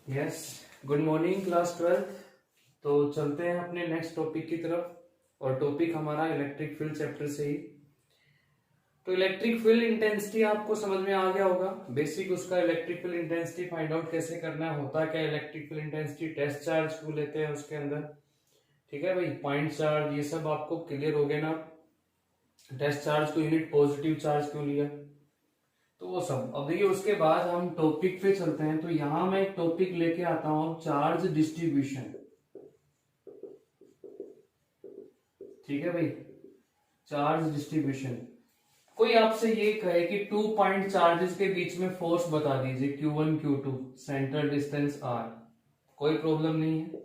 Yes, good morning class 12th। तो चलते हैं अपने नेक्स्ट टॉपिक की तरफ और टॉपिक हमारा इलेक्ट्रिक फील्ड चैप्टर से ही। तो इलेक्ट्रिक फील्ड इंटेंसिटी आपको समझ में आ गया होगा। बेसिक उसका electric field intensity find out कैसे करना है, होता क्या electric field intensity, test charge क्यों लेते हैं उसके अंदर, ठीक है भाई, पॉइंट चार्ज, ये सब आपको क्लियर हो गया ना। टेस्ट चार्ज को यूनिट पॉजिटिव चार्ज क्यों लिया, तो वो सब। अब देखिए उसके बाद हम टॉपिक पे चलते हैं। तो यहां मैं एक टॉपिक लेके आता हूं, चार्ज डिस्ट्रीब्यूशन। ठीक है भाई, चार्ज डिस्ट्रीब्यूशन। कोई आपसे ये कहे कि 2 पॉइंट चार्जेस के बीच में फोर्स बता दीजिए, Q1 Q2, central distance R, कोई प्रॉब्लम नहीं है।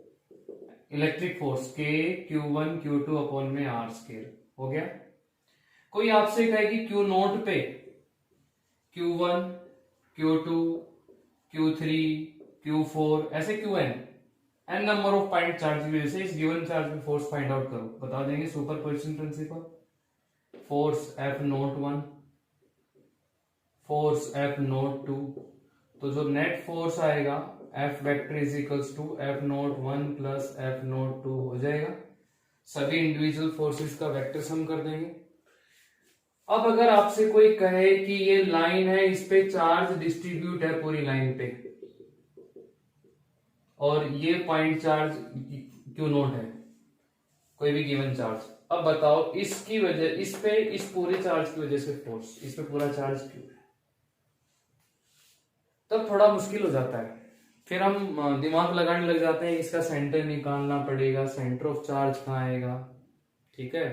Electric force K Q1 Q2 upon में R स्केयर हो गया। कोई आपसे कहे कि Q0 पे Q1 Q2 Q3 Q4 ऐसे Qn n number of point charge की वजह से इस गिवन चार्ज पे फोर्स फाइंड आउट करो, बता देंगे superposition principle. Force F01, force F02, तो जो नेट फोर्स आएगा F vector is equals to F01 plus F02 हो जाएगा। सभी इंडिविजुअल फोर्सेस का वेक्टर सम कर देंगे। अब अगर आपसे कोई कहे कि ये लाइन है, इस पे चार्ज डिस्ट्रीब्यूट है पूरी लाइन पे, और ये पॉइंट चार्ज Q0 है, कोई भी गिवन चार्ज, अब बताओ इसकी वजह, इस पे इस पूरे चार्ज की वजह से फोर्स, इस पे पूरा चार्ज क्यों है, तब थोड़ा मुश्किल हो जाता है। फिर हम दिमाग लगाने लग जाते हैं, इसका सेंटर निकालना पड़ेगा, सेंटर ऑफ चार्ज कहाँ आएगा, ठीक है,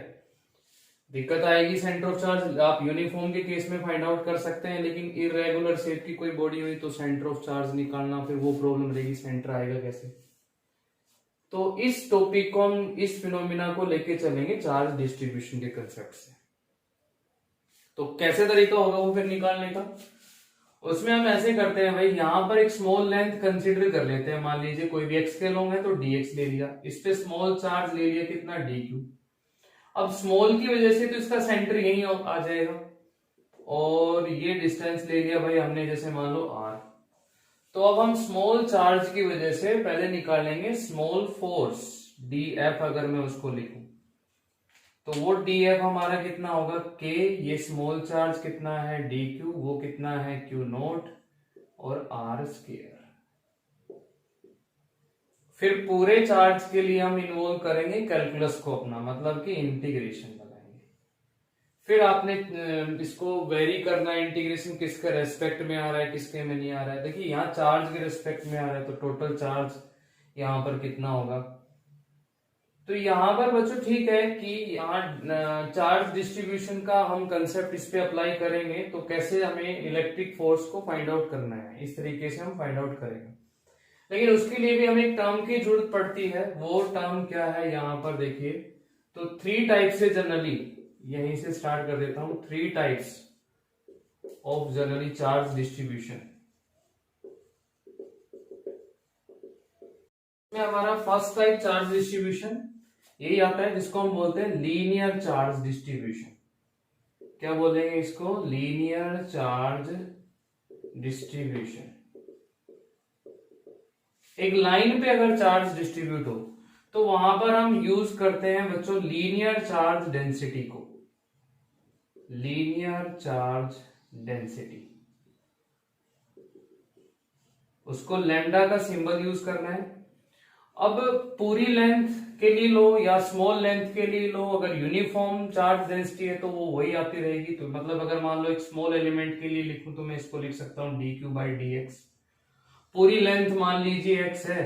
दिक्कत आएगी। सेंटर ऑफ चार्ज आप यूनिफॉर्म के केस में फाइंड आउट कर सकते हैं, लेकिन इरेगुलर शेप की कोई बॉडी हुई तो सेंटर ऑफ चार्ज निकालना, फिर वो प्रॉब्लम रहेगी, सेंटर आएगा कैसे। तो इस टॉपिक को हम, इस फिनोमिना को लेके चलेंगे चार्ज डिस्ट्रीब्यूशन के कंसेप्ट से। तो कैसे तरीका होगा वो फिर निकालने का, उसमें हम ऐसे करते हैं भाई, यहां पर एक स्मॉल लेंथ कंसीडर कर लेते हैं। मान लीजिए कोई भी एक्स के लॉन्ग है तो dx ले लिया, इस पे स्मॉल चार्ज ले लिया कितना dq। अब स्मॉल की वजह से तो इसका सेंटर यही आ जाएगा, और ये डिस्टेंस ले लिया भाई हमने, जैसे मान लो r। तो अब हम स्मॉल चार्ज की वजह से पहले निकालेंगे स्मॉल फोर्स df। अगर मैं उसको लिखूं तो वो df हमारा कितना होगा k, ये स्मॉल चार्ज कितना है dq, वो कितना है Q0 और r स्क्वायर। फिर पूरे चार्ज के लिए हम इन्वॉल्व करेंगे कैलकुलस को अपना, मतलब कि इंटीग्रेशन लगाएंगे। फिर आपने इसको वेरी करना है, इंटीग्रेशन किसके रेस्पेक्ट में आ रहा है किसके में नहीं आ रहा है। देखिए यहाँ चार्ज के रेस्पेक्ट में आ रहा है तो टोटल चार्ज यहाँ पर कितना होगा। तो यहाँ पर बच्चों ठीक है कि यहाँ चार्ज डिस्ट्रीब्यूशन का हम कंसेप्ट इस पे अप्लाई करेंगे, तो कैसे हमें इलेक्ट्रिक फोर्स को फाइंड आउट करना है, इस तरीके से हम फाइंड आउट करेंगे। लेकिन उसके लिए भी हमें एक टर्म की जरूरत पड़ती है, वो टर्म क्या है यहाँ पर देखिए। तो 3 टाइप से जनरली, यहीं से स्टार्ट कर देता हूं, 3 types of generally charge distribution में हमारा फर्स्ट टाइप चार्ज डिस्ट्रीब्यूशन यही आता है, जिसको हम बोलते हैं लीनियर चार्ज डिस्ट्रीब्यूशन। क्या बोलेंगे इसको, लीनियर चार्ज डिस्ट्रीब्यूशन। एक लाइन पे अगर चार्ज डिस्ट्रीब्यूट हो तो वहां पर हम यूज करते हैं बच्चों लीनियर चार्ज डेंसिटी को, लीनियर चार्ज डेंसिटी। उसको लैम्डा का सिंबल यूज करना है। अब पूरी लेंथ के लिए लो या स्मॉल लेंथ के लिए लो, अगर यूनिफॉर्म चार्ज डेंसिटी है तो वो वही आती रहेगी। तो मतलब अगर मान लो एक स्मॉल एलिमेंट के लिए लिखूं तो मैं इसको लिख सकता हूं dq बाई dx। पूरी लेंथ मान लीजिए x है,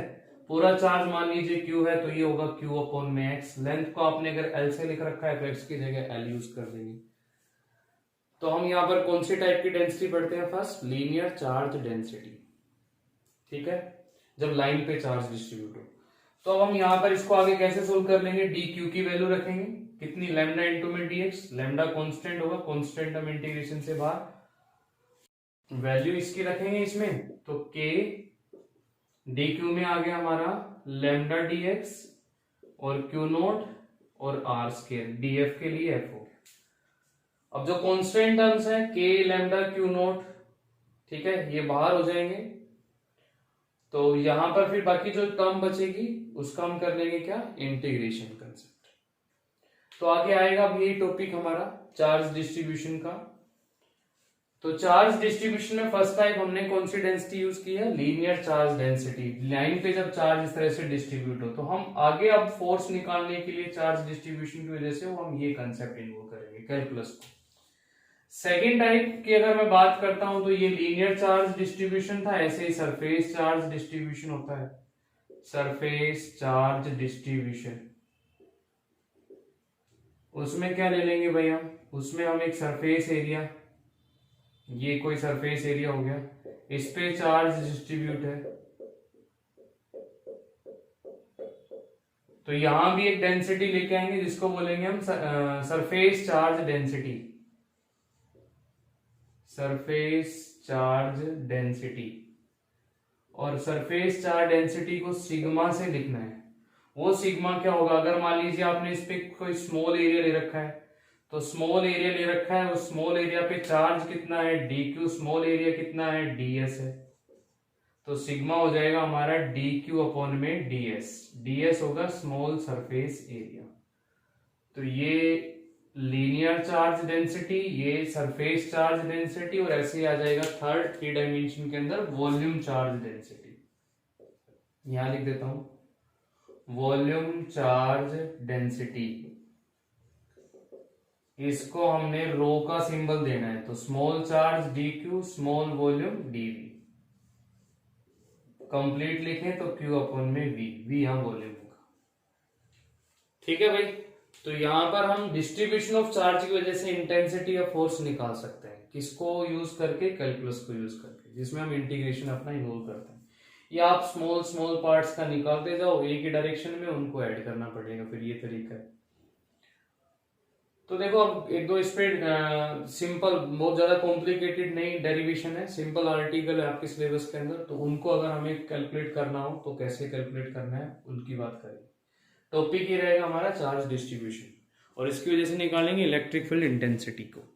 पूरा चार्ज मान लीजिए q है, तो ये होगा q अपॉन में x। लेंथ को आपने अगर l से लिख रखा है तो x की जगह l यूज कर देंगे। तो हम यहाँ पर कौन सी टाइप की डेंसिटी पढ़ते हैं, फर्स्ट लीनियर चार्ज डेंसिटी, ठीक है, जब लाइन पे चार्ज डिस्ट्रीब्यूट हो। तो अब हम यहाँ पर इसको आगे कैसे सोल्व कर लेंगे, dq की वैल्यू रखेंगे कितनी, लैम्डा इंटू में dx। लैम्डा कांस्टेंट होगा, कांस्टेंट हम इंटीग्रेशन से बाहर, वैल्यू इसकी रखेंगे इसमें, तो k dq में आ गया हमारा लैम्डा dx और Q0 और r स्क्वायर, df के लिए f हो गया। अब जो कांस्टेंट टर्म्स है k लैम्डा Q0, ठीक है, ये बाहर हो जाएंगे। तो यहाँ पर फिर बाकी जो टर्म बचेगी उसका हम कर लेंगे क्या, इंटीग्रेशन कंसेप्ट। तो आगे आएगा अब यही टॉपिक हमारा चार्ज डिस्ट्रीब्यूशन का। तो चार्ज डिस्ट्रीब्यूशन में फर्स्ट टाइप हमने कौन सी डेंसिटी यूज की है, लीनियर चार्ज डेंसिटी। लाइन पे जब चार्ज इस तरह से डिस्ट्रीब्यूट हो तो हम आगे अब फोर्स निकालने के लिए चार्ज डिस्ट्रीब्यूशन की वजह से वो हम ये कंसेप्ट इन्वॉल्व करेंगे कैलकुलस को। सेकेंड टाइप की अगर मैं बात करता हूं तो ये लीनियर चार्ज डिस्ट्रीब्यूशन था, ऐसे ही सरफेस चार्ज डिस्ट्रीब्यूशन होता है, सरफेस चार्ज डिस्ट्रीब्यूशन। उसमें क्या ले लेंगे भाई हम, उसमें हम एक सरफेस एरिया, ये कोई सरफेस एरिया हो गया, इस पे चार्ज डिस्ट्रीब्यूट है, तो यहां भी एक डेंसिटी लेके आएंगे जिसको बोलेंगे हम surface charge density, surface charge density. और सरफेस चार्ज डेंसिटी को सिग्मा से लिखना है। वो सिग्मा क्या होगा, अगर मान लीजिए आपने इस पे कोई स्मॉल एरिया ले रखा है, तो स्मॉल एरिया ले रखा है, उस स्मॉल एरिया पे चार्ज कितना है, डी क्यू, स्मॉल एरिया कितना है, डी एस है, तो सिग्मा हो जाएगा हमारा डी क्यू अपॉन में डी एस। डी एस होगा स्मॉल सरफेस एरिया। तो ये लीनियर चार्ज डेंसिटी, ये सरफेस चार्ज डेंसिटी, और ऐसे ही आ जाएगा थर्ड 3 डायमेंशन के अंदर वॉल्यूम चार्ज डेंसिटी। यहां लिख देता हूं वॉल्यूम चार्ज डेंसिटी, इसको हमने रो का सिंबल देना है, तो small charge d q, small volume d v. Complete लिखें तो क्यू अपॉन में वी, वी यहां वॉल्यूम होगा। ठीक है भाई, तो यहां पर हम डिस्ट्रीब्यूशन ऑफ चार्ज की वजह से इंटेंसिटी ऑफ फोर्स निकाल सकते हैं, किसको यूज करके, कैलकुलस को यूज करके, जिसमें हम इंटीग्रेशन अपना इन्वॉल्व करते हैं। या आप स्मॉल स्मॉल पार्ट्स का निकालते जाओ एक ही डायरेक्शन में, उनको ऐड करना पड़ेगा, फिर ये तरीका है। तो देखो अब एक दो इस पे सिंपल, बहुत ज्यादा कॉम्प्लिकेटेड नहीं डेरिवेशन है, सिंपल आर्टिकल है आपके सिलेबस के अंदर, तो उनको अगर हमें कैलकुलेट करना हो तो कैसे कैलकुलेट करना है उनकी बात करेंगे। टॉपिक ये रहेगा हमारा चार्ज डिस्ट्रीब्यूशन, और इसकी वजह से निकालेंगे इलेक्ट्रिक फील्ड इंटेंसिटी को।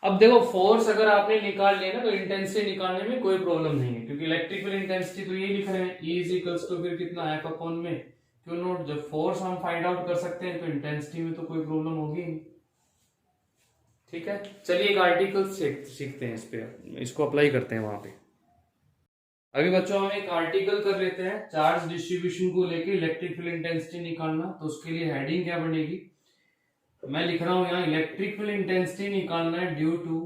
अब देखो फोर्स अगर आपने निकाल लिया ना तो इंटेंसिटी निकालने में कोई प्रॉब्लम नहीं है, क्योंकि इलेक्ट्रिक फील्ड इंटेंसिटी तो ये लिख रहे हैं, E इज इक्वल्स टू फिर कितना एफ अपॉन में क्यू नॉट। जब फोर्स हम फाइंड आउट कर सकते हैं तो इंटेंसिटी में तो कोई प्रॉब्लम होगी नहीं। ठीक है, चलिए एक आर्टिकल सीखते हैं, इस पे इसको अप्लाई करते हैं वहां पे। अभी बच्चों हम एक आर्टिकल कर लेते हैं चार्ज डिस्ट्रीब्यूशन को लेके इलेक्ट्रिक फील्ड इंटेंसिटी निकालना। तो उसके लिए हेडिंग क्या बनेगी, मैं लिख रहा हूं यहां इलेक्ट्रिक फील्ड इंटेंसिटी निकालना है due to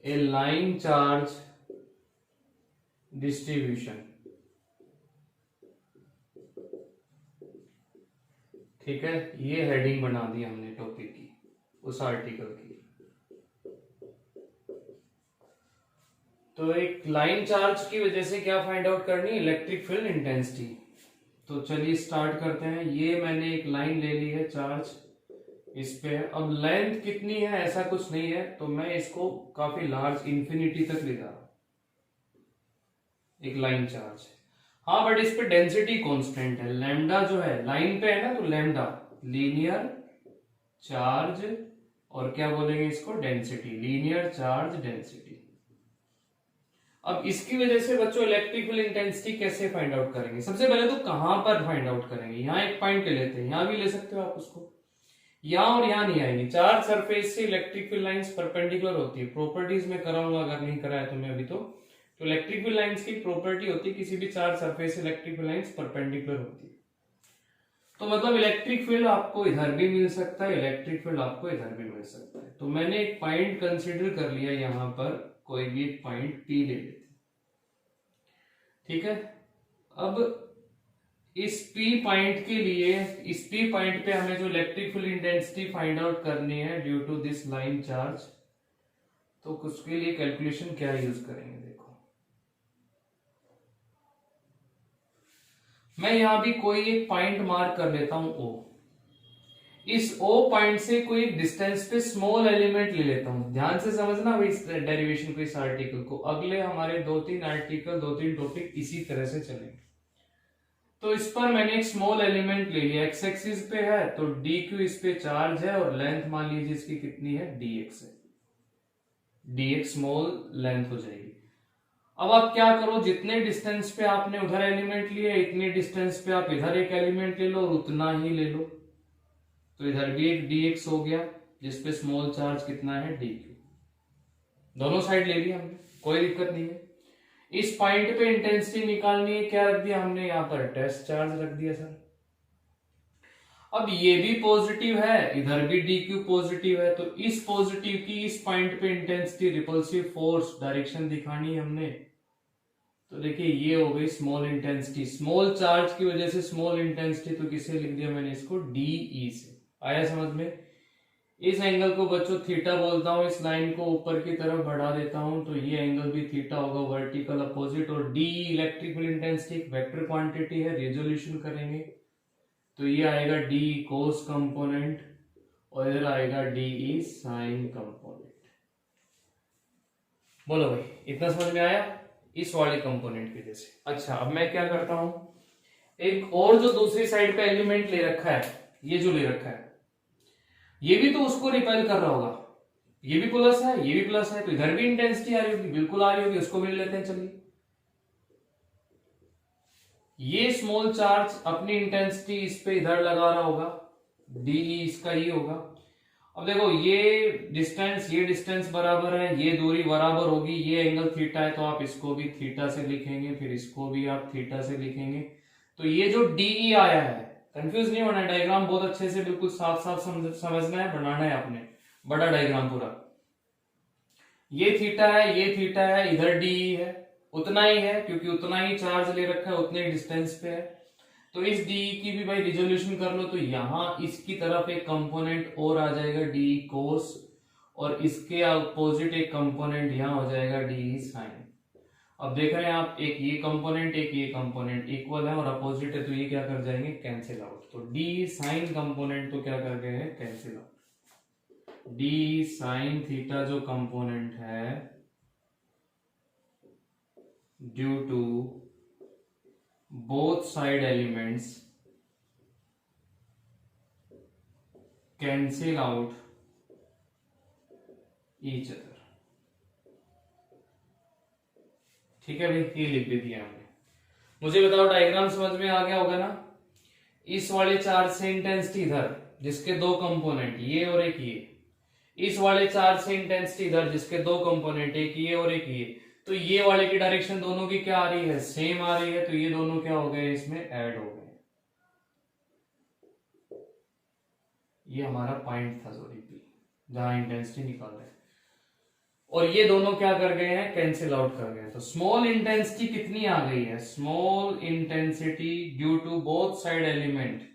a line charge distribution. ठीक है, ये हेडिंग बना दी हमने टॉपिक की, उस आर्टिकल की। तो एक लाइन चार्ज की वजह से क्या फाइंड आउट करनी, इलेक्ट्रिक फील्ड इंटेंसिटी। तो चलिए स्टार्ट करते हैं। ये मैंने एक लाइन ले ली है चार्ज इस पे है, अब लेंथ कितनी है ऐसा कुछ नहीं है, तो मैं इसको काफी लार्ज इंफिनिटी तक ले जा रहा हूं, एक लाइन चार्ज। हाँ बट इस पे डेंसिटी कांस्टेंट है, लैम्डा जो है लाइन पे है ना, तो लैम्डा लीनियर चार्ज, और क्या बोलेंगे इसको, डेंसिटी, लीनियर चार्ज डेंसिटी। अब इसकी वजह से बच्चों इलेक्ट्रिक फील्ड इंटेंसिटी कैसे फाइंड आउट करेंगे, सबसे पहले तो कहां पर फाइंड आउट करेंगे, यहां एक पॉइंट ले लेते हैं, यहां भी ले सकते हो आप उसको, यहां और यहां नहीं आएंगे। चार्ज सरफेस से इलेक्ट्रिक फील्ड लाइंस परपेंडिकुलर होती है, प्रॉपर्टीज में कराऊंगा अगर नहीं कराया तो मैं अभी तो इलेक्ट्रिक फील्ड लाइंस की प्रॉपर्टी होती है किसी भी चार्ज सरफेस से इलेक्ट्रिक फील्ड लाइंस परपेंडिकुलर होती है। तो मतलब इलेक्ट्रिक फील्ड आपको इधर भी मिल सकता है, इलेक्ट्रिक फील्ड आपको इधर भी मिल सकता है। तो मैंने एक पॉइंट कंसीडर कर लिया, यहां पर कोई भी एक पॉइंट P ले लेते, ठीक है। अब इस P पॉइंट के लिए, इस P पॉइंट पे हमें जो electric field intensity find out करनी है due to this line charge, तो उसके लिए कैलकुलेशन क्या यूज करेंगे, देखो मैं यहां भी कोई एक पॉइंट मार्क कर लेता हूं O। इस O पॉइंट से कोई डिस्टेंस पे स्मॉल एलिमेंट ले लेता हूं, ध्यान से समझना भाई इस डेरिवेशन को, इस आर्टिकल को। अगले हमारे 2-3 आर्टिकल, 2-3 टॉपिक इसी तरह से चलेंगे। तो इस पर मैंने एक स्मॉल एलिमेंट ले लिया, एक्स एक्सिस पे है, तो डी क्यू इस पे चार्ज है, और लेंथ मान लीजिए इसकी कितनी है, dx है, dx स्मॉल लेंथ हो जाएगी। अब आप क्या करो, जितने डिस्टेंस पे आपने उधर एलिमेंट लिए इतने डिस्टेंस पे आप इधर एक एलिमेंट ले लो और उतना ही ले लो। तो इधर भी एक dx हो गया जिसपे स्मॉल चार्ज कितना है dq, दोनों साइड ले लिया हमने, कोई दिक्कत नहीं है। इस पॉइंट पे इंटेंसिटी निकालनी है, क्या रख दिया हमने यहाँ पर, टेस्ट चार्ज रख दिया सर। अब ये भी पॉजिटिव है, इधर भी dq पॉजिटिव है, तो इस पॉजिटिव की इस पॉइंट पे इंटेंसिटी रिपल्सिव फोर्स डायरेक्शन दिखानी है हमने। तो देखिए ये हो गई स्मॉल इंटेंसिटी, स्मॉल चार्ज की वजह से स्मॉल इंटेंसिटी, तो किसे लिख दिया मैंने इसको, DE से। आया समझ में? इस एंगल को बच्चों थीटा बोलता हूं, इस लाइन को ऊपर की तरफ बढ़ा देता हूं तो ये एंगल भी थीटा होगा, वर्टिकल अपोजिट। और D electrical intensity vector quantity है, रेजोल्यूशन करेंगे तो ये आएगा डी कोस कंपोनेंट और इधर आएगा डी साइन कंपोनेंट। बोलो भाई, इतना समझ में आया इस वाले कंपोनेंट की वजह से। अच्छा, अब मैं क्या करता हूं, एक और जो दूसरी साइड पे एलिमेंट ले रखा है, ये जो ले रखा है ये भी तो उसको रिपेल कर रहा होगा, ये भी प्लस है ये भी प्लस है, तो इधर भी इंटेंसिटी आ रही होगी, बिल्कुल आ रही होगी, उसको भी ले लेते हैं। चलिए, ये स्मॉल चार्ज अपनी इंटेंसिटी इस पे इधर लगा रहा होगा, डीई इसका ये होगा। अब देखो ये डिस्टेंस बराबर है, ये दूरी बराबर होगी, ये एंगल थीटा है तो आप इसको भी थीटा से लिखेंगे, फिर इसको भी आप थीटा से लिखेंगे। तो ये जो डीई आया है, कंफ्यूज नहीं होना है, डायग्राम बहुत अच्छे से बिल्कुल साफ साफ समझना है, बनाना है आपने, बड़ा डायग्राम पूरा। ये थीटा है ये थीटा है, इधर डीई है, उतना ही है क्योंकि उतना ही चार्ज ले रखा है, उतने डिस्टेंस पे है। तो इस डीई की भी भाई रिजोल्यूशन कर लो, तो यहां इसकी तरफ एक कंपोनेंट और आ जाएगा डी कोस, और इसके अपोजिट एक कंपोनेंट यहां हो जाएगा डी साइन। अब देख रहे हैं आप, एक ये कंपोनेंट एक ये कंपोनेंट इक्वल है और अपोजिट है, तो ये क्या कर जाएंगे, कैंसिल आउट। तो डी साइन कंपोनेंट तो क्या कर गए हैं, cancel out. D sine theta जो कंपोनेंट है due to both side elements cancel out each other। ठीक है भाई, ये लिख दे दिया हमने। मुझे बताओ डायग्राम समझ में आ गया होगा ना। इस वाले चार्ज से इंटेंसिटी इधर जिसके दो कंपोनेंट ये और एक ये, इस वाले चार्ज से इंटेंसिटी इधर जिसके दो कंपोनेंट एक ये और एक ये, तो ये वाले की डायरेक्शन दोनों की क्या आ रही है, सेम आ रही है, तो ये दोनों क्या हो गए, इसमें ऐड हो गए। ये हमारा पॉइंट था सॉरी पी, जहां इंटेंसिटी निकाल रहे हैं, और ये दोनों क्या कर गए हैं, कैंसिल आउट कर गए। तो स्मॉल इंटेंसिटी कितनी आ गई है, small intensity due to both side element.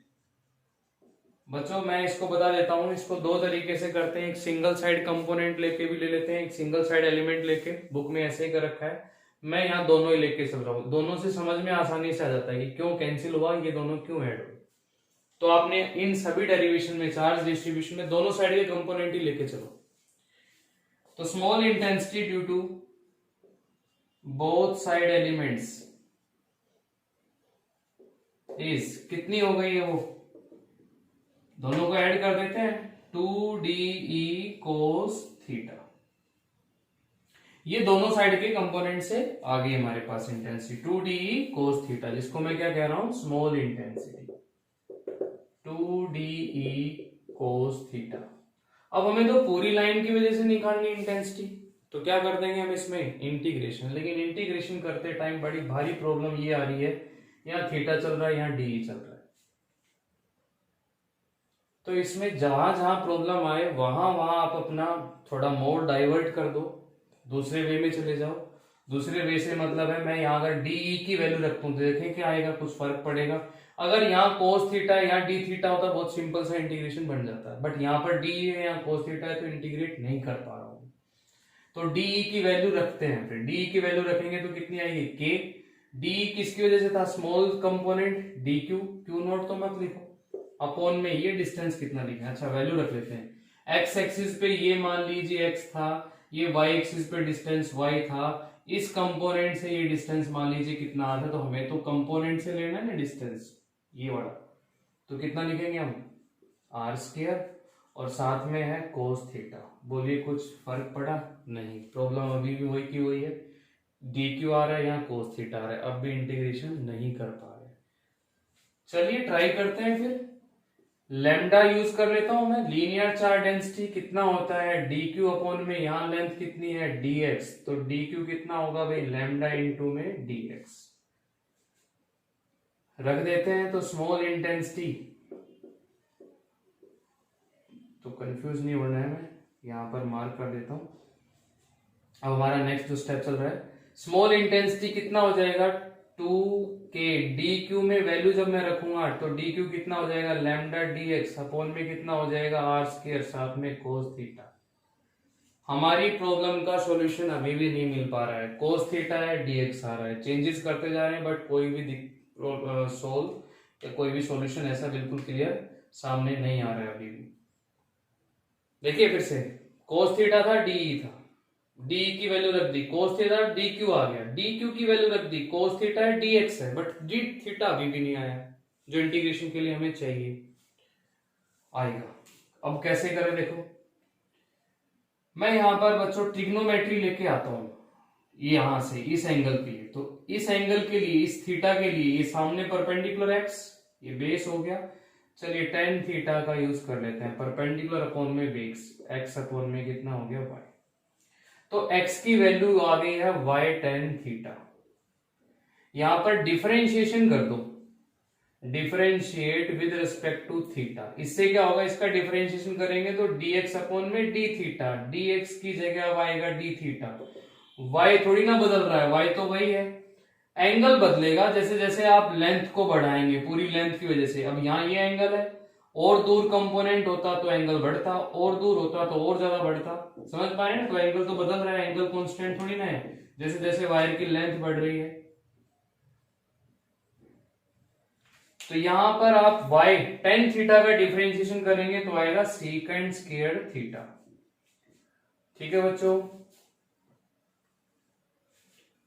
बच्चों मैं इसको बता देता हूं, इसको दो तरीके से करते हैं, एक सिंगल साइड कंपोनेंट लेके भी ले लेते हैं, एक सिंगल साइड एलिमेंट लेके, बुक में ऐसे ही कर रखा है, मैं यहाँ दोनों ही लेके चल रहा हूँ, दोनों से समझ में आसानी से आ जाता है कि क्यों कैंसिल हुआ, ये दोनों क्यों ऐड हुए। तो आपने इन सभी डेरिवेशन में चार्ज डिस्ट्रीब्यूशन में दोनों साइड के कंपोनेंट ही लेके चलो। तो small intensity due to both side elements is कितनी हो गई है, वो दोनों को ऐड कर देते हैं, 2DE cos थीटा। ये दोनों साइड के कंपोनेंट से आ गई हमारे पास इंटेंसिटी 2DE cos थीटा, जिसको मैं क्या कह रहा हूं, small intensity 2DE cos theta. अब हमें तो पूरी लाइन की वजह से निकालनी इंटेंसिटी, तो क्या कर देंगे हम इसमें इंटीग्रेशन। लेकिन इंटीग्रेशन करते टाइम बड़ी भारी प्रॉब्लम ये आ रही है, यहाँ थीटा चल रहा है यहाँ डीई चल रहा है, तो इसमें जहां जहां प्रॉब्लम आए वहां वहां आप अपना थोड़ा मोड डाइवर्ट कर दो, दूसरे वे में चले जाओ। दूसरे वे से मतलब है, मैं यहाँ अगर डीई की वैल्यू रखता हूं तो देखें क्या आएगा, कुछ फर्क पड़ेगा। अगर यहाँ कोस थीटा है यहाँ डी थीटा होता है, बहुत सिंपल सा इंटीग्रेशन बन जाता है, बट यहाँ पर डी है यहाँ कोस थीटा है, तो इंटीग्रेट नहीं कर पा रहा हूं। तो डीई की वैल्यू रखते हैं, फिर डीई की वैल्यू रखेंगे तो कितनी आएगी, के। डी किसकी वजह से था, small component D Q, Q not तो मत लिखो, अपॉन में ये डिस्टेंस कितना लिखा है, अच्छा वैल्यू रख लेते हैं। एक्स एक्सिस पे ये मान लीजिए एक्स था, ये वाई एक्सिस पे डिस्टेंस वाई था, इस कंपोनेंट से ये डिस्टेंस मान लीजिए कितना आ था, तो हमें तो कंपोनेंट से लेना है ना डिस्टेंस, ये वाला, तो कितना लिखेंगे हम, आर स्क्वायर, और साथ में है कोस थीटा। बोलिए कुछ फर्क पड़ा, नहीं, प्रॉब्लम अभी भी वही की वही है, डी क्यू आ रहा है, यहाँ कोस थीटा आ रहा है, अब भी इंटीग्रेशन नहीं कर पा रहे। चलिए ट्राई करते हैं फिर। लैम्डा यूज कर लेता हूं मैं। लीनियर चार्ज डेंसिटी कितना होता है, डी क्यू अपॉन में यहां लेंथ कितनी है dx, तो डी क्यू कितना होगा भाई, लैम्डा इंटू में dx रख देते हैं। तो स्मॉल इंटेंसिटी, तो कंफ्यूज नहीं होना है, मैं यहां पर मार्क कर देता हूं। अब हमारा नेक्स्ट जो स्टेप चल रहा है, स्मॉल इंटेंसिटी कितना हो जाएगा 2k, डी क्यू में वैल्यू जब मैं रखूंगा तो डी क्यू कितना हो जाएगा लैम्डा dx अपॉन में कितना हो जाएगा r स्क्वायर साथ में कोस थीटा। हमारी प्रॉब्लम का सॉल्यूशन अभी भी नहीं मिल पा रहा है, कोस थीटा है dx आ रहा है, चेंजेस करते जा रहे हैं बट कोई भी सोल्व या कोई भी सॉल्यूशन ऐसा बिल्कुल क्लियर सामने नहीं आ रहा है अभी भी। देखिए फिर से, कोस थीटा था डी था, डी की वैल्यू रख दी, कोस थीटा डी क्यू आ गया, डी क्यू की वैल्यू रख दी, कोस थीटा है डी एक्स है, बट डी थीटा अभी भी नहीं आया जो इंटीग्रेशन के लिए हमें चाहिए आएगा। अब कैसे करें देखो, मैं यहां पर बच्चों ट्रिग्नोमेट्री लेके आता हूं यहां से इस एंगल के लिए, तो इस एंगल के लिए इस थीटा के लिए ये सामने परपेंडिकुलर एक्स, ये बेस हो गया। चलिए टेन थीटा का यूज कर लेते हैं, परपेंडिकुलर अपॉन में बेस, एक्स अपॉन में कितना हो गया वाई, तो x की वैल्यू आ गई है y tan थीटा। यहां पर डिफरेंशिएशन कर दो, differentiate with respect to theta, इससे क्या होगा, इसका डिफरेंशिएशन करेंगे तो dx अपॉन में d थीटा, dx की जगह आएगा d थीटा, y थोड़ी ना बदल रहा है, y तो वही है, एंगल बदलेगा जैसे जैसे आप लेंथ को बढ़ाएंगे, पूरी लेंथ की वजह से। अब यहाँ ये एंगल है, और दूर कंपोनेंट होता तो एंगल बढ़ता, और दूर होता तो और ज्यादा बढ़ता, समझ पाए ना। तो एंगल तो बदल रहा है, एंगल कांस्टेंट थोड़ी ना है, जैसे जैसे वायर की लेंथ बढ़ रही है। तो यहां पर आप y tan थीटा का डिफरेंशिएशन करेंगे तो आएगा सेकंड स्क्वायर थीटा। ठीक है बच्चों,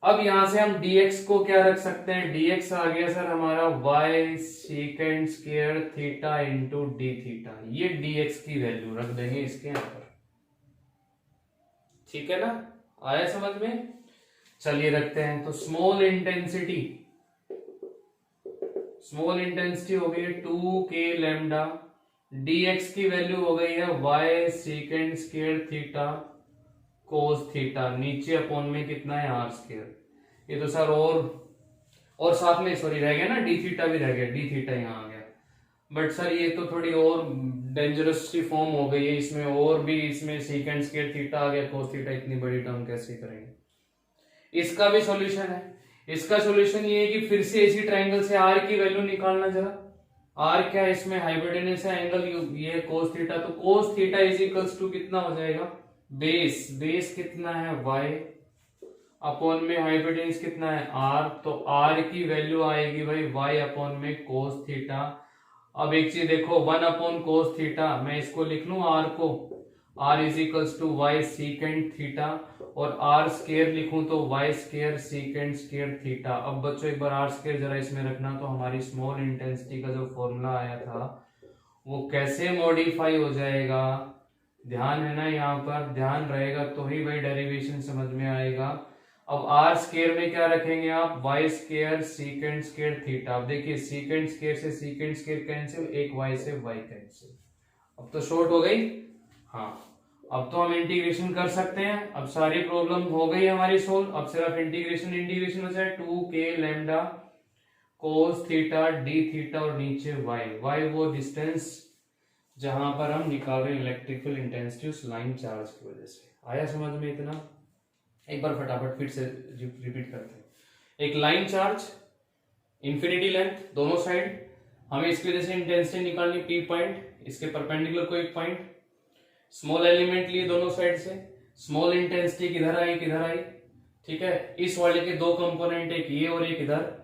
अब यहां से हम dx को क्या रख सकते हैं, dx आ गया सर हमारा y second square theta into D theta, ये dx की वैल्यू रख देंगे इसके यहां पर। ठीक है ना, आया समझ में। चलिए रखते हैं, तो स्मॉल इंटेंसिटी हो गई है 2k लैम्डा, dx की वैल्यू हो गई है y second square theta cos theta, नीचे अपॉन में कितना है आर स्क्वायर, ये तो सर और साथ में सॉरी रह गया ना, डी थीटा भी रह गया, डी थीटा यहाँ आ गया, बट सर ये तो थोड़ी और डेंजरस सी फॉर्म हो गई है, इसमें और भी इसमें सेकंड स्क्वायर थीटा आ गया कोस थीटा, इतनी बड़ी टर्म कैसे करेंगे। इसका भी सॉल्यूशन है, इसका सॉल्यूशन ये है कि फिर से इसी ट्रायंगल से आर की वैल्यू निकालना जरा। आर क्या है, इसमें हाइपोटेनस है एंगल, ये कोस थीटा, तो cos theta is equals to कितना हो जाएगा, बेस कितना है y अपॉन में हाइपोटेनस कितना है r, तो r की वैल्यू आएगी भाई y अपॉन में कोस थीटा। अब एक चीज देखो, 1 अपॉन कोस थीटा, मैं इसको लिख लूं r को, r is equals to y secant theta, और r स्क्वायर लिखूं तो y square secant square theta. अब बच्चों एक बार r स्क्वायर जरा इसमें रखना, तो हमारी स्मॉल इंटेंसिटी का जो फॉर्मूला आया था वो कैसे मॉडिफाई हो जाएगा, ध्यान है ना, यहाँ पर ध्यान रहेगा तो ही भाई डेरिवेशन समझ में आएगा। अब आर स्क्वायर में क्या रखेंगे आप, y square secant square theta. अब देखिए सीकेंड स्क्वायर से सीकेंड स्क्वायर कैंसिल, एक वाई से वाई कैंसिल, अब तो शॉर्ट हो गई। हाँ, अब तो हम इंटीग्रेशन कर सकते हैं, अब सारी प्रॉब्लम हो गई हमारी सोल्व। अब सिर्फ इंटीग्रेशन हो जाए 2k lambda cos theta d theta और नीचे वाई वो डिस्टेंस जहां पर हम निकाल रहे हैं इलेक्ट्रिकल इंटेंसिटी उस लाइन चार्ज की वजह से। आया समझ में इतना, एक बार फटाफट फिर से रिपीट करते हैं। एक लाइन चार्ज इंफिनिटी लेंथ दोनों साइड, हमें इसकी वजह से इंटेंसिटी निकालनी पी पॉइंट, इसके परपेंडिकुलर को एक पॉइंट, स्मॉल एलिमेंट लिए दोनों साइड से, स्मॉल इंटेंसिटी किधर आई, ठीक है। इस वाले के दो कंपोनेंट, एक ये और एक इधर,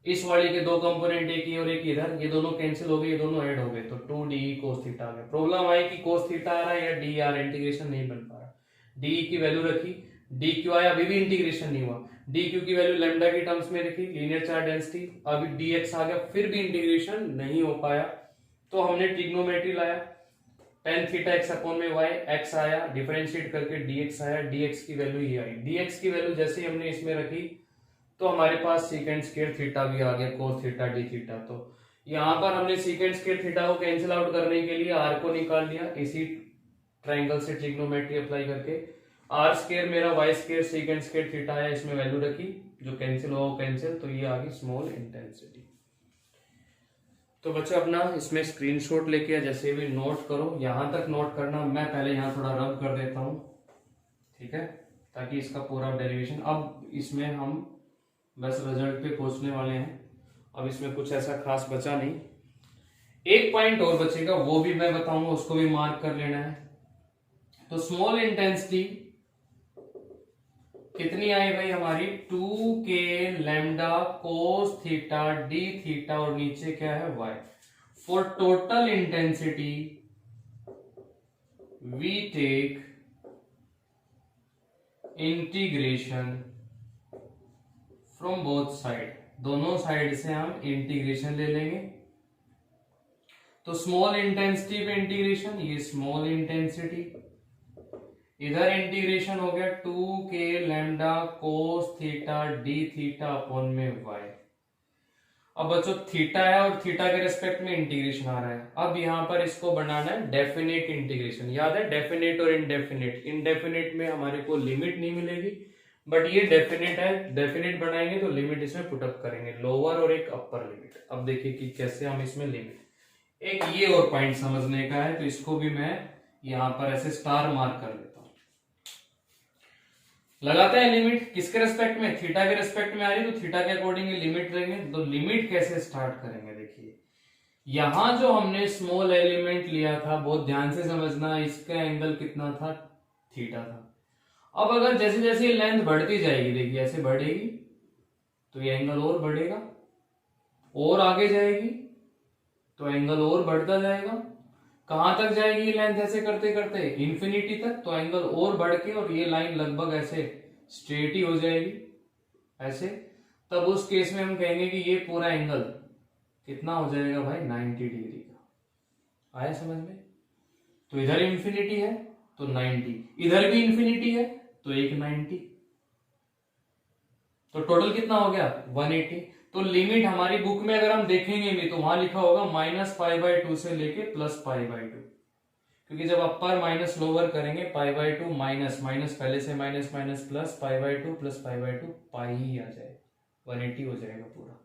इस वाले के दो कंपोनेंट, एक ये और एक इधर, ये दोनों कैंसिल हो गए, ये दोनों ऐड हो गए, तो 2d cos थीटा आ गया। प्रॉब्लम आई कि cos थीटा आ रहा है या d आ रहा है, इंटीग्रेशन नहीं बन पा रहा, d की वैल्यू रखी, d क्यू आया, अभी भी इंटीग्रेशन नहीं हुआ, d क्यू की वैल्यू लैम्डा की टर्म्स में रखी, लीनियर चार्ज डेंसिटी, अभी dx आ गया, फिर भी इंटीग्रेशन नहीं हो पाया, तो हमने ट्रिग्नोमेट्री लाया। टेन थीटा एक्स अपॉन में वाई, एक्स आया, डिफरेंशिएट करके dx आया, dx की वैल्यू ये आई। dx की वैल्यू जैसे ही हमने इसमें रखी तो हमारे पास सीकेंट स्क्वायर थीटा भी आ गया, cos थीटा डी थीटा। तो यहाँ पर हमने सीकेंट स्क्वायर थीटा को कैंसिल आउट करने के लिए r को निकाल लिया, इसी ट्राइंगल से ट्रिग्नोमेट्री अप्लाई करके। आर स्क्वायर मेरा y square secant square theta है, इसमें वैल्यू रखी, जो कैंसिल हुआ वो कैंसिल, तो ये आ गई स्मॉल इंटेंसिटी। तो बच्चों अपना इसमें स्क्रीनशॉट लेके जैसे भी नोट करो, यहां तक नोट करना, मैं पहले यहाँ थोड़ा रब कर देता हूँ, ठीक है, ताकि इसका पूरा डेरिवेशन, अब इसमें हम बस रिजल्ट पे पहुंचने वाले हैं, अब इसमें कुछ ऐसा खास बचा नहीं। एक पॉइंट और बचेगा, वो भी मैं बताऊंगा, उसको भी मार्क कर लेना है। तो स्मॉल इंटेंसिटी कितनी आई भाई हमारी, 2k lambda cos theta d theta, और नीचे क्या है y। For total intensity we take integration from both side, दोनों साइड से हम इंटीग्रेशन ले लेंगे। तो स्मॉल इंटेंसिटी पे इंटीग्रेशन, ये स्मॉल इंटेंसिटी, इधर इंटीग्रेशन हो गया 2k lambda cos theta d theta upon में y। अब बच्चों थीटा है और थीटा के रेस्पेक्ट में इंटीग्रेशन आ रहा है, अब यहां पर इसको बनाना है डेफिनेट इंटीग्रेशन। याद है डेफिनेट और इनडेफिनेट, इनडेफिनेट में हमारे को लिमिट नहीं मिलेगी, बट ये डेफिनेट है, डेफिनेट बनाएंगे तो लिमिट इसमें पुटअप करेंगे, लोअर और एक अपर लिमिट। अब देखिए कि कैसे हम इसमें लिमिट, एक ये और पॉइंट समझने का है, तो इसको भी मैं यहां पर ऐसे स्टार मार्क कर लेता हूं। लगाते हैं लिमिट, किसके रेस्पेक्ट में, थीटा के रेस्पेक्ट में आ रही, तो थीटा के अकॉर्डिंग लिमिट लेंगे। तो लिमिट कैसे स्टार्ट करेंगे, देखिए यहां जो हमने स्मॉल एलिमेंट लिया था, बहुत ध्यान से समझना, इसका एंगल कितना था, थीटा था। अब अगर जैसे जैसे लेंथ बढ़ती जाएगी, देखिए ऐसे बढ़ेगी तो ये एंगल और बढ़ेगा, और आगे जाएगी तो एंगल और बढ़ता जाएगा, कहां तक जाएगी लेंथ ऐसे करते करते, इंफिनिटी तक, तो एंगल और बढ़ के, और ये लाइन लगभग ऐसे स्ट्रेट ही हो जाएगी ऐसे। तब उस केस में हम कहेंगे कि ये पूरा एंगल कितना हो जाएगा भाई, 90 डिग्री का। आया समझ में? तो इधर इंफिनिटी है तो 90, इधर भी इंफिनिटी है तो एक 90, तो टोटल कितना हो गया 180। तो लिमिट हमारी बुक में अगर हम देखेंगे भी तो वहां लिखा होगा -π/2 से लेके +π/2, क्योंकि जब अपर माइनस लोअर करेंगे π/2 माइनस माइनस पहले से माइनस माइनस प्लस π/2 प्लस π/2 पाई ही आ जाए, 180 हो जाएगा पूरा।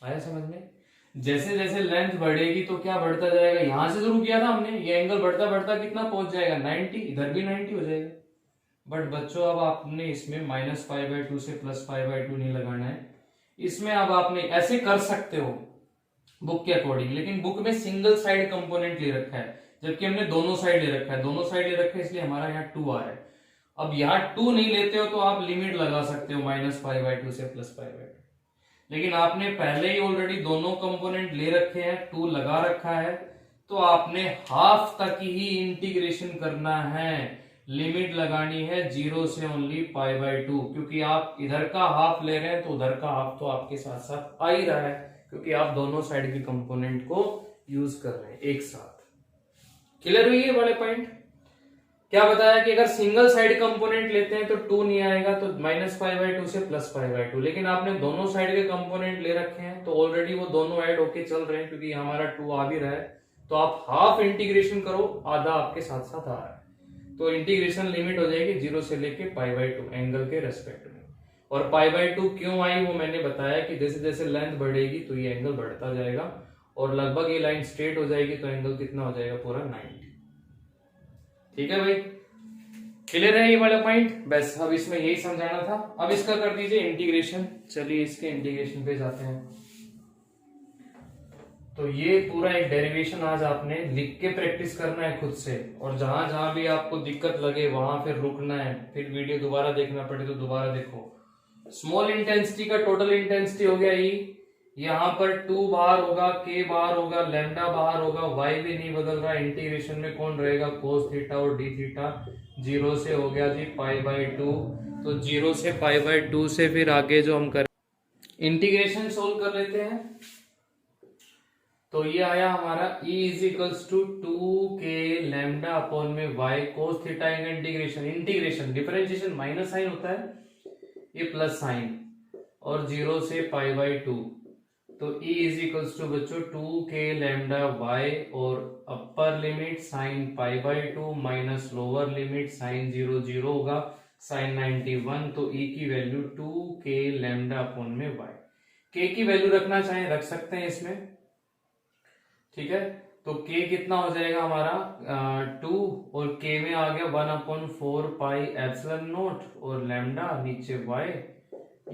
आया समझ में? जैसे जैसे लेंथ बढ़ेगी तो क्या बढ़ता जाएगा, यहां से शुरू किया था हमने, ये एंगल बढ़ता बढ़ता कितना पहुंच जाएगा 90, इधर भी 90 हो जाएगा। बट बच्चों अब आपने इसमें -π/2 से +π/2 नहीं लगाना है, इसमें अब आपने ऐसे कर सकते हो बुक के अकॉर्डिंग, लेकिन बुक में सिंगल साइड कंपोनेंट ले रखा है, जबकि हमने दोनों साइड ले रखा है, दोनों साइड ले रखा है इसलिए हमारा यहाँ 2 आ रहा है। अब यहाँ 2 नहीं लेते हो तो आप लिमिट लगा सकते हो -π/2 से +π/2, लेकिन आपने पहले ही ऑलरेडी दोनों कंपोनेंट ले रखे हैं, 2 लगा रखा है, तो आपने हाफ तक ही इंटीग्रेशन करना है, लिमिट लगानी है 0 से ओनली π/2, क्योंकि आप इधर का हाफ ले रहे हैं तो उधर का हाफ तो आपके साथ साथ आ ही रहा है, क्योंकि आप दोनों साइड के कंपोनेंट को यूज कर रहे हैं एक साथ। क्लियर हुई है वाले पॉइंट? क्या बताया कि अगर सिंगल साइड कंपोनेंट लेते हैं तो 2 नहीं आएगा, तो -π/2 से +π/2, लेकिन आपने दोनों साइड के कंपोनेंट ले रखे हैं तो ऑलरेडी वो दोनों ऐड होके चल रहे हैं, क्योंकि हमारा 2 आ भी रहा है, तो आप हाफ इंटीग्रेशन करो, आधा आपके साथ साथ आ रहा है, तो इंटीग्रेशन लिमिट हो जाएगी 0 से लेके π/2 एंगल के रेस्पेक्ट में। और π/2 क्यों आई वो मैंने बताया कि जैसे जैसे लेंथ बढ़ेगी तो ये एंगल बढ़ता जाएगा, और लगभग ये लाइन स्ट्रेट हो जाएगी तो एंगल कितना हो जाएगा पूरा 90। ठीक है भाई, क्लियर है ये वाला पॉइंट? बस अब इसमें यही समझाना था। अब इसका कर दीजिए इंटीग्रेशन, चलिए इसके इंटीग्रेशन पे जाते हैं। तो ये पूरा एक डेरिवेशन आज आपने लिख के प्रैक्टिस करना है खुद से, और जहां जहां भी आपको दिक्कत लगे वहां फिर रुकना है, फिर वीडियो दोबारा देखना पड़े तो दोबारा देखो। स्मॉल इंटेंसिटी का टोटल इंटेंसिटी हो गया ई, यहाँ पर 2 बाहर होगा, k बाहर होगा, लैम्डा बाहर होगा, y भी नहीं बदल रहा, इंटीग्रेशन में कौन रहेगा cos थीटा और d थीटा, 0 से हो गया जी π/2, तो 0 से π/2 से फिर आगे जो हम कर इंटीग्रेशन सोल्व कर लेते हैं। तो ये आया हमारा E is equals to 2k lambda upon में y cos theta integration, integration differentiation minus sine होता है, ये प्लस साइन, और 0 से पाई बाई 2। तो E इज इक्वल्स टू बच्चों 2k लैम्डा y और upper limit sine pi by 2 minus lower limit sine 0 0 होगा साइन 91। तो E की वैल्यू 2k लैम्डा अपॉन में y। k की वैल्यू रखना चाहें रख सकते हैं इसमें, ठीक है। तो k कितना हो जाएगा हमारा 2, और k में आ गया 1/4 पाई एप्सिलॉन नॉट, और लैम्डा नीचे y,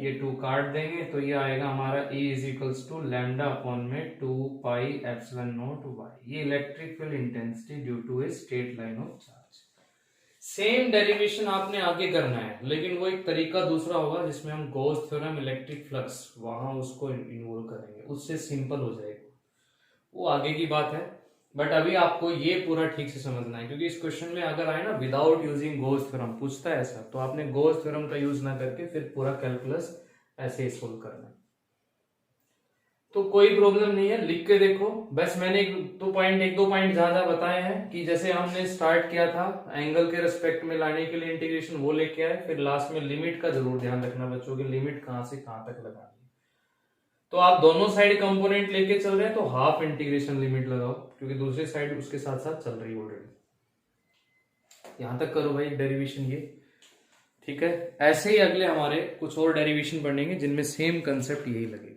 ये 2 काट देंगे तो ये आएगा हमारा E is equals to lambda upon में 2 पाई एप्सिलॉन नॉट y। ये electric field intensity due to a straight line of charge. Same derivation आपने आगे करना है, लेकिन वो एक तरीका दूसरा होगा जिसमें हम गॉस थ्योरम इलेक्ट्रिक फ्लक्स वहां उसको इन्वॉल्व करेंगे, उससे सिंपल हो जाएगा, वो आगे की बात है। बट अभी आपको ये पूरा ठीक से समझना है, क्योंकि इस क्वेश्चन में अगर आए ना विदाउट यूजिंग गॉस थ्योरम पूछता है ऐसा, तो आपने गॉस थ्योरम का यूज ना करके फिर पूरा कैलकुलस ऐसे ही सोल्व करना है। तो कोई प्रॉब्लम नहीं है, लिख के देखो। बस मैंने एक दो पॉइंट ज्यादा बताए हैं कि जैसे हमने स्टार्ट किया था एंगल के रिस्पेक्ट में लाने के लिए इंटीग्रेशन, वो लेके आए। फिर लास्ट में लिमिट का जरूर ध्यान रखना बच्चों की, लिमिट कहां से कहां तक लगानी। तो आप दोनों साइड कंपोनेंट लेके चल रहे हैं तो हाफ इंटीग्रेशन लिमिट लगाओ, क्योंकि दूसरी साइड उसके साथ साथ चल रही है ऑलरेडी। यहां तक करो भाई डेरिवेशन ये, ठीक है। ऐसे ही अगले हमारे कुछ और डेरिवेशन बनेंगे जिनमें सेम कंसेप्ट यही लगेगा।